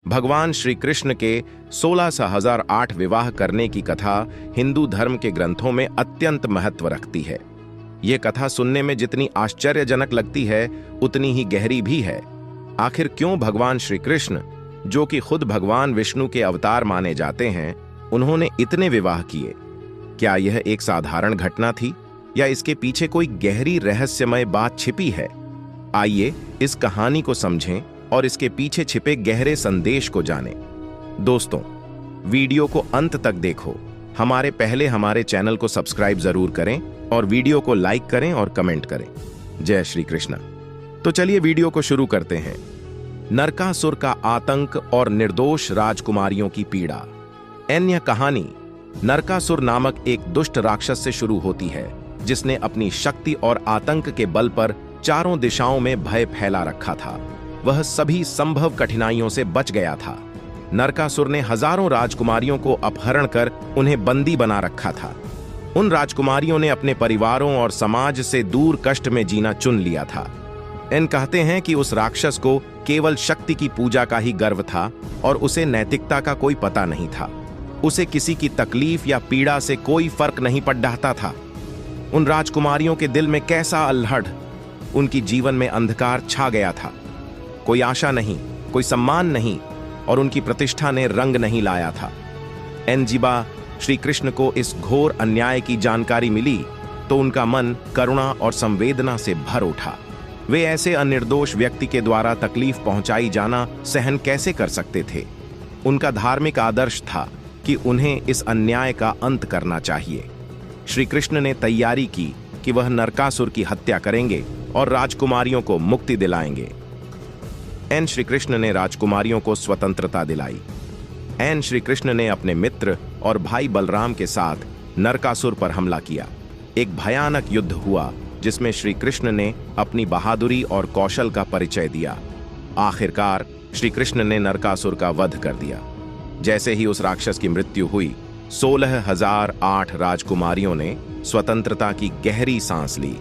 भगवान श्री कृष्ण के 16,008 विवाह करने की कथा हिंदू धर्म के ग्रंथों में अत्यंत महत्व रखती है। यह कथा सुनने में जितनी आश्चर्यजनक लगती है उतनी ही गहरी भी है। आखिर क्यों भगवान श्री कृष्ण, जो कि खुद भगवान विष्णु के अवतार माने जाते हैं, उन्होंने इतने विवाह किए? क्या यह एक साधारण घटना थी या इसके पीछे कोई गहरी रहस्यमय बात छिपी है? आइए इस कहानी को समझें और इसके पीछे छिपे गहरे संदेश को जानें। दोस्तों, वीडियो को अंत तक देखो। हमारे चैनल को सब्सक्राइब जरूर करें और वीडियो को लाइक करें और कमेंट करें। जय श्री कृष्ण। तो चलिए वीडियो को शुरू करते हैं। नरकासुर का आतंक और निर्दोष राजकुमारियों की पीड़ा। अन्य कहानी नरकासुर नामक एक दुष्ट राक्षस से शुरू होती है, जिसने अपनी शक्ति और आतंक के बल पर चारों दिशाओं में भय फैला रखा था। वह सभी संभव कठिनाइयों से बच गया था। नरकासुर ने हजारों राजकुमारियों को अपहरण कर उन्हें बंदी बना रखा था। उन राजकुमारियों ने अपने परिवारों और समाज से दूर कष्ट में जीना चुन लिया था। इन कहते हैं कि उस राक्षस को केवल शक्ति की पूजा का ही गर्व था और उसे नैतिकता का कोई पता नहीं था। उसे किसी की तकलीफ या पीड़ा से कोई फर्क नहीं पड़ रहा था। उन राजकुमारियों के दिल में कैसा अल्हड़, उनकी जीवन में अंधकार छा गया था। कोई आशा नहीं, कोई सम्मान नहीं और उनकी प्रतिष्ठा ने रंग नहीं लाया था। एनजिबा श्री कृष्ण को इस घोर अन्याय की जानकारी मिली तो उनका मन करुणा और संवेदना से भर उठा। वे ऐसे अनिर्दोष व्यक्ति के द्वारा तकलीफ पहुंचाई जाना सहन कैसे कर सकते थे? उनका धार्मिक आदर्श था कि उन्हें इस अन्याय का अंत करना चाहिए। श्री कृष्ण ने तैयारी की कि वह नरकासुर की हत्या करेंगे और राजकुमारियों को मुक्ति दिलाएंगे। एन श्री कृष्ण ने राजकुमारियों को स्वतंत्रता दिलाई। एन श्री कृष्ण ने अपने मित्र और भाई बलराम के साथ नरकासुर पर हमला किया। एक भयानक युद्ध हुआ जिसमें श्री कृष्ण ने अपनी बहादुरी और कौशल का परिचय दिया। आखिरकार श्री कृष्ण ने नरकासुर का वध कर दिया। जैसे ही उस राक्षस की मृत्यु हुई, 16,008 राजकुमारियों ने स्वतंत्रता की गहरी सांस ली।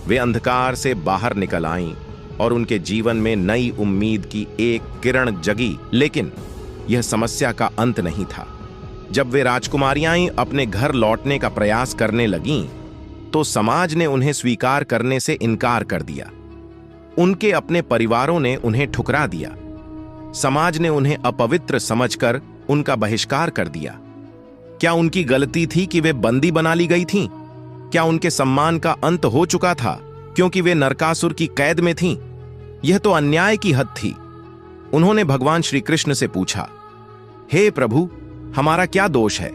वे अंधकार से बाहर निकल आईं और उनके जीवन में नई उम्मीद की एक किरण जगी। लेकिन यह समस्या का अंत नहीं था। जब वे राजकुमारियां अपने घर लौटने का प्रयास करने लगीं, तो समाज ने उन्हें स्वीकार करने से इनकार कर दिया। उनके अपने परिवारों ने उन्हें ठुकरा दिया। समाज ने उन्हें अपवित्र समझकर उनका बहिष्कार कर दिया। क्या उनकी गलती थी कि वे बंदी बना ली गई थीं? क्या उनके सम्मान का अंत हो चुका था क्योंकि वे नरकासुर की कैद में थीं? यह तो अन्याय की हद थी। उन्होंने भगवान श्री कृष्ण से पूछा, हे प्रभु, हमारा क्या दोष है?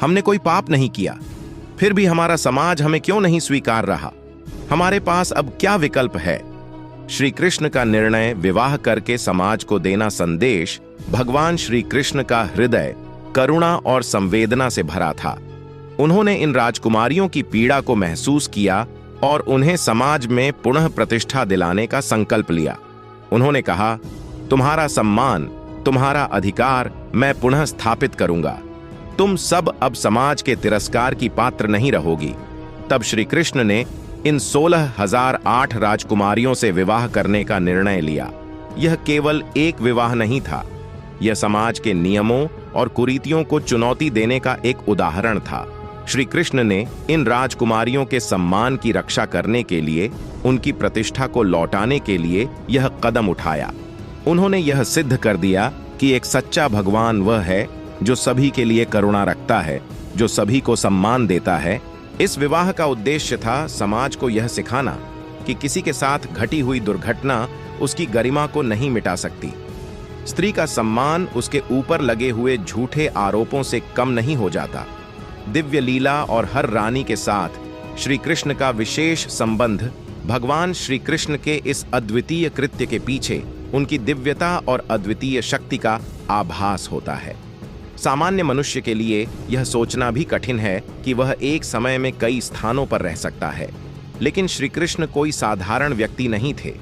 हमने कोई पाप नहीं किया, फिर भी हमारा समाज हमें क्यों नहीं स्वीकार रहा? हमारे पास अब क्या विकल्प है? श्री कृष्ण का निर्णय विवाह करके समाज को देना संदेश भगवान श्री कृष्ण का हृदय करुणा और संवेदना से भरा था। उन्होंने इन राजकुमारियों की पीड़ा को महसूस किया और उन्हें समाज में पुनः प्रतिष्ठा दिलाने का संकल्प लिया। उन्होंने कहा, तुम्हारा सम्मान, तुम्हारा अधिकार मैं पुनः स्थापित करूंगा। तुम सब अब समाज के तिरस्कार की पात्र नहीं रहोगी। तब श्री कृष्ण ने इन 16,008 राजकुमारियों से विवाह करने का निर्णय लिया। यह केवल एक विवाह नहीं था, यह समाज के नियमों और कुरीतियों को चुनौती देने का एक उदाहरण था। श्री कृष्ण ने इन राजकुमारियों के सम्मान की रक्षा करने के लिए, उनकी प्रतिष्ठा को लौटाने के लिए यह कदम उठाया। उन्होंने यह सिद्ध कर दिया कि एक सच्चा भगवान वह है जो सभी के लिए करुणा रखता है, जो सभी को सम्मान देता है। इस विवाह का उद्देश्य था समाज को यह सिखाना कि किसी के साथ घटी हुई दुर्घटना उसकी गरिमा को नहीं मिटा सकती। स्त्री का सम्मान उसके ऊपर लगे हुए झूठे आरोपों से कम नहीं हो जाता। दिव्य लीला और हर रानी के साथ श्री कृष्ण का विशेष संबंध भगवान श्री कृष्ण के इस अद्वितीय कृत्य के पीछे उनकी दिव्यता और अद्वितीय शक्ति का आभास होता है। सामान्य मनुष्य के लिए यह सोचना भी कठिन है कि वह एक समय में कई स्थानों पर रह सकता है, लेकिन श्री कृष्ण कोई साधारण व्यक्ति नहीं थे।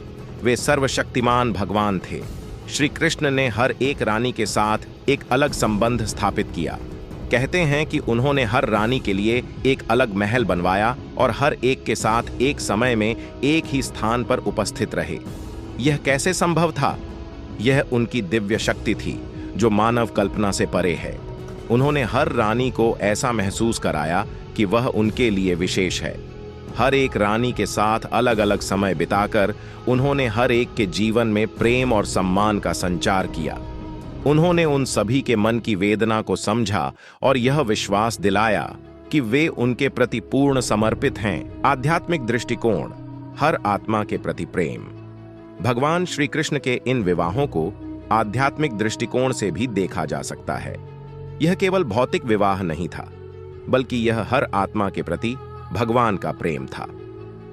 वे सर्वशक्तिमान भगवान थे। श्री कृष्ण ने हर एक रानी के साथ एक अलग संबंध स्थापित किया। कहते हैं कि उन्होंने हर रानी के लिए एक अलग महल बनवाया और हर एक के साथ एक समय में एक ही स्थान पर उपस्थित रहे। यह कैसे संभव था? यह उनकी दिव्य शक्ति थी जो मानव कल्पना से परे है। उन्होंने हर रानी को ऐसा महसूस कराया कि वह उनके लिए विशेष है। हर एक रानी के साथ अलग अलग समय बिताकर उन्होंने हर एक के जीवन में प्रेम और सम्मान का संचार किया। उन्होंने उन सभी के मन की वेदना को समझा और यह विश्वास दिलाया कि वे उनके प्रति पूर्ण समर्पित हैं। आध्यात्मिक दृष्टिकोण, हर आत्मा के प्रति प्रेम। भगवान श्री कृष्ण के इन विवाहों को आध्यात्मिक दृष्टिकोण से भी देखा जा सकता है। यह केवल भौतिक विवाह नहीं था, बल्कि यह हर आत्मा के प्रति भगवान का प्रेम था।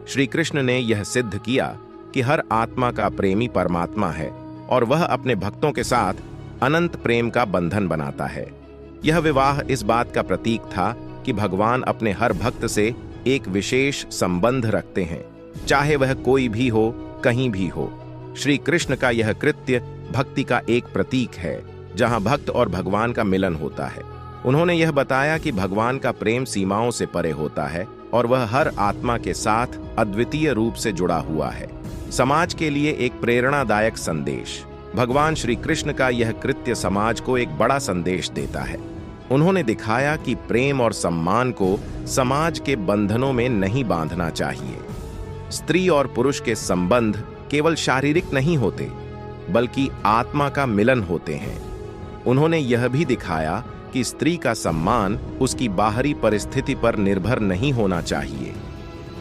श्री कृष्ण ने यह सिद्ध किया कि हर आत्मा का प्रेमी परमात्मा है और वह अपने भक्तों के साथ अनंत प्रेम का बंधन बनाता है। यह विवाह इस बात का प्रतीक था कि भगवान अपने हर भक्त से एक विशेष संबंध रखते हैं, चाहे वह कोई भी हो, कहीं भी हो। श्री कृष्ण का यह कृत्य भक्ति का एक प्रतीक है, जहां भक्त और भगवान का मिलन होता है। उन्होंने यह बताया कि भगवान का प्रेम सीमाओं से परे होता है और वह हर आत्मा के साथ अद्वितीय रूप से जुड़ा हुआ है। समाज के लिए एक प्रेरणादायक संदेश। भगवान श्री कृष्ण का यह कृत्य समाज को एक बड़ा संदेश देता है। उन्होंने दिखाया कि प्रेम और सम्मान को समाज के बंधनों में नहीं बांधना चाहिए। स्त्री और पुरुष के संबंध केवल शारीरिक नहीं होते, बल्कि आत्मा का मिलन होते हैं। उन्होंने यह भी दिखाया कि स्त्री का सम्मान उसकी बाहरी परिस्थिति पर निर्भर नहीं होना चाहिए।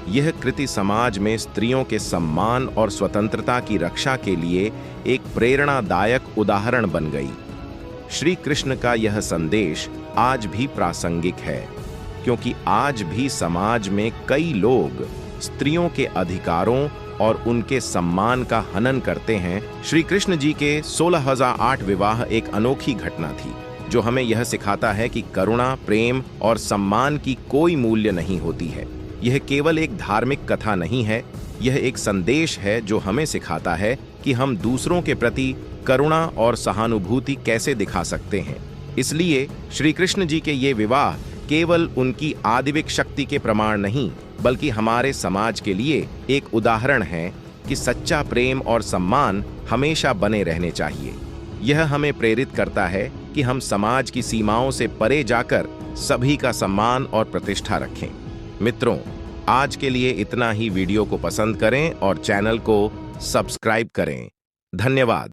यह कृति समाज में स्त्रियों के सम्मान और स्वतंत्रता की रक्षा के लिए एक प्रेरणादायक उदाहरण बन गई। श्री कृष्ण का यह संदेश आज भी प्रासंगिक है, क्योंकि आज भी समाज में कई लोग स्त्रियों के अधिकारों और उनके सम्मान का हनन करते हैं। श्री कृष्ण जी के 16,008 विवाह एक अनोखी घटना थी, जो हमें यह सिखाता है कि करुणा, प्रेम और सम्मान की कोई मूल्य नहीं होती है। यह केवल एक धार्मिक कथा नहीं है, यह एक संदेश है जो हमें सिखाता है कि हम दूसरों के प्रति करुणा और सहानुभूति कैसे दिखा सकते हैं। इसलिए श्री कृष्ण जी के ये विवाह केवल उनकी आदिविक शक्ति के प्रमाण नहीं, बल्कि हमारे समाज के लिए एक उदाहरण है कि सच्चा प्रेम और सम्मान हमेशा बने रहने चाहिए। यह हमें प्रेरित करता है कि हम समाज की सीमाओं से परे जाकर सभी का सम्मान और प्रतिष्ठा रखें। मित्रों, आज के लिए इतना ही। वीडियो को पसंद करें और चैनल को सब्सक्राइब करें। धन्यवाद।